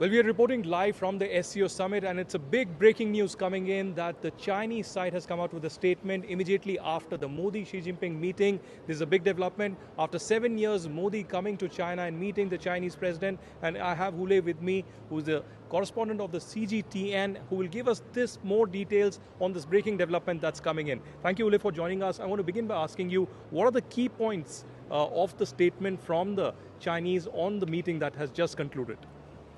Well, we are reporting live from the SCO Summit, and it's a big breaking news coming in that the Chinese side has come out with a statement immediately after the Modi-Xi Jinping meeting. This is a big development. After 7 years, Modi coming to China and meeting the Chinese president, and I have Wu Lei with me, who's the correspondent of the CGTN, who will give us more details on this breaking development that's coming in. Thank you, Wu Lei, for joining us. I want to begin by asking you, what are the key points of the statement from the Chinese on the meeting that has just concluded?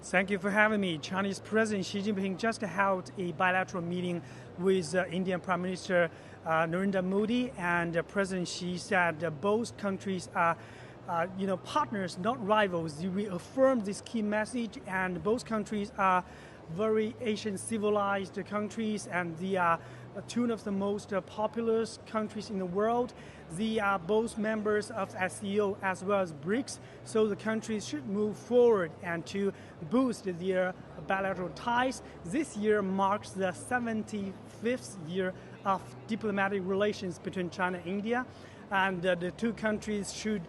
Thank you for having me. Chinese President Xi Jinping just held a bilateral meeting with Indian Prime Minister Narendra Modi, and President Xi said both countries are partners, not rivals. He reaffirmed this key message, and both countries are very Asian civilized countries, and they are two of the most populous countries in the world. They are both members of SCO as well as BRICS, so the countries should move forward and to boost their bilateral ties. This year marks the 75th year of diplomatic relations between China and India, and the two countries should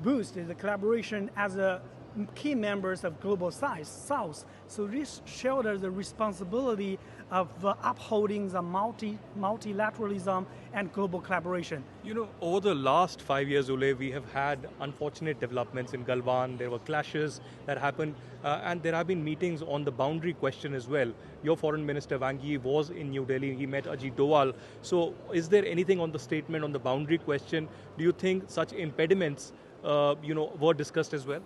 boost the collaboration as key members of global South. So this shoulders the responsibility of upholding the multilateralism and global collaboration. You know, over the last 5 years, Wu Lei, we have had unfortunate developments in Galwan. There were clashes that happened, and there have been meetings on the boundary question as well. Your foreign minister Wang Yi was in New Delhi. He met Ajit Doval. So is there anything on the statement on the boundary question? Do you think such impediments were discussed as well?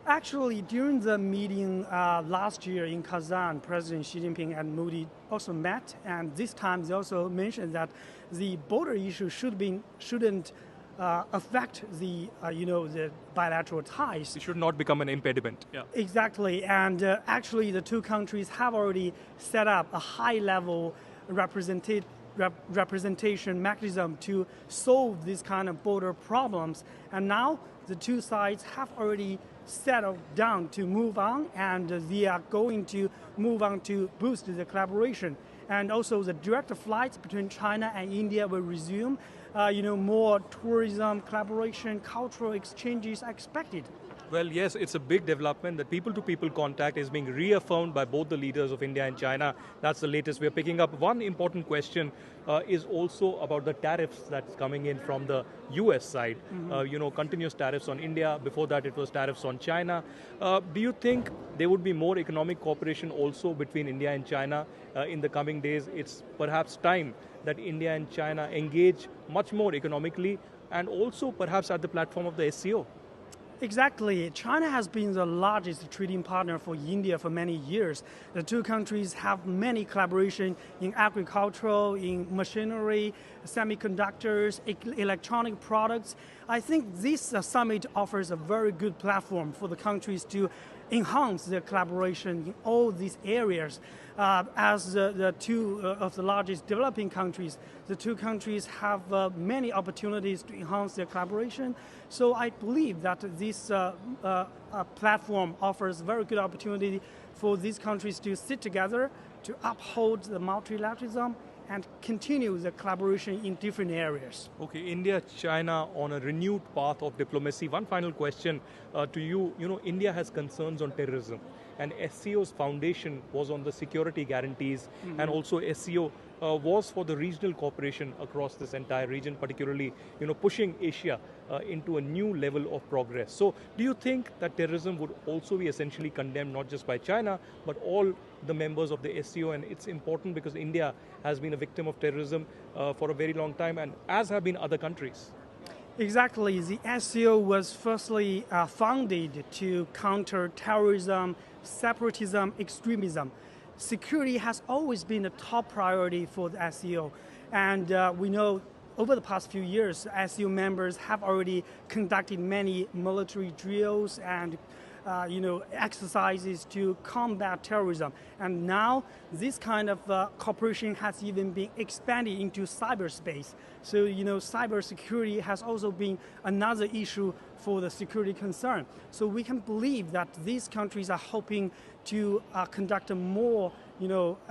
Actually, during the meeting last year in Kazan, President Xi Jinping and Modi also met, and this time they also mentioned that the border issue shouldn't affect the the bilateral ties. It should not become an impediment. Yeah. Exactly, and actually the two countries have already set up a high-level representation mechanism to solve these kind of border problems, and now the two sides have already settled down to move on, and they are going to move on to boost the collaboration. And also the direct flights between China and India will resume. More tourism, collaboration, cultural exchanges are expected. Well, yes, it's a big development. That people-to-people contact is being reaffirmed by both the leaders of India and China. That's the latest we're picking up. One important question is also about the tariffs that's coming in from the US side. Continuous tariffs on India. Before that, it was tariffs on China. Do you think there would be more economic cooperation also between India and China in the coming days? It's perhaps time that India and China engage much more economically, and also perhaps at the platform of the SCO. Exactly. China has been the largest trading partner for India for many years. The two countries have many collaboration in agricultural, in machinery, semiconductors, electronic products. I think this summit offers a very good platform for the countries to enhance their collaboration in all these areas. As the two of the largest developing countries, the two countries have many opportunities to enhance their collaboration. So I believe that this platform offers very good opportunity for these countries to sit together, to uphold the multilateralism, and continue the collaboration in different areas. Okay, India, China on a renewed path of diplomacy. One final question to you. India has concerns on terrorism, and SCO's foundation was on the security guarantees, and also SCO was for the regional cooperation across this entire region, particularly pushing Asia into a new level of progress. So do you think that terrorism would also be essentially condemned not just by China, but all the members of the SCO? And it's important because India has been a victim of terrorism for a very long time, and as have been other countries. Exactly. The SCO was firstly founded to counter terrorism, separatism, extremism. Security has always been a top priority for the SCO, and we know over the past few years, SCO members have already conducted many military drills and exercises to combat terrorism. And now this kind of cooperation has even been expanded into cyberspace. So, cybersecurity has also been another issue for the security concern. So we can believe that these countries are hoping to conduct more,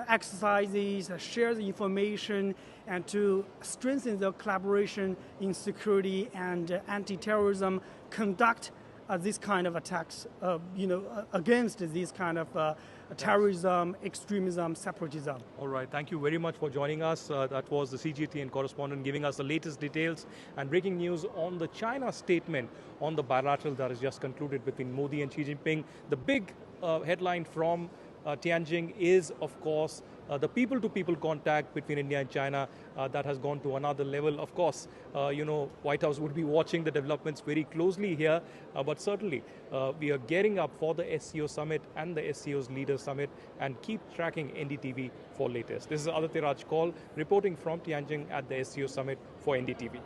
exercises, share the information, and to strengthen the collaboration in security and anti-terrorism, conduct this kind of attacks, against these kind of terrorism, extremism, separatism. All right, thank you very much for joining us. That was the CGTN correspondent giving us the latest details and breaking news on the China statement on the bilateral that has just concluded between Modi and Xi Jinping. The big headline from Tianjin is, of course, the people-to-people contact between India and China that has gone to another level. Of course, White House would be watching the developments very closely here, but certainly we are gearing up for the SCO Summit and the SCO's Leaders Summit, and keep tracking NDTV for latest. This is Aditya Kaul reporting from Tianjin at the SCO Summit for NDTV.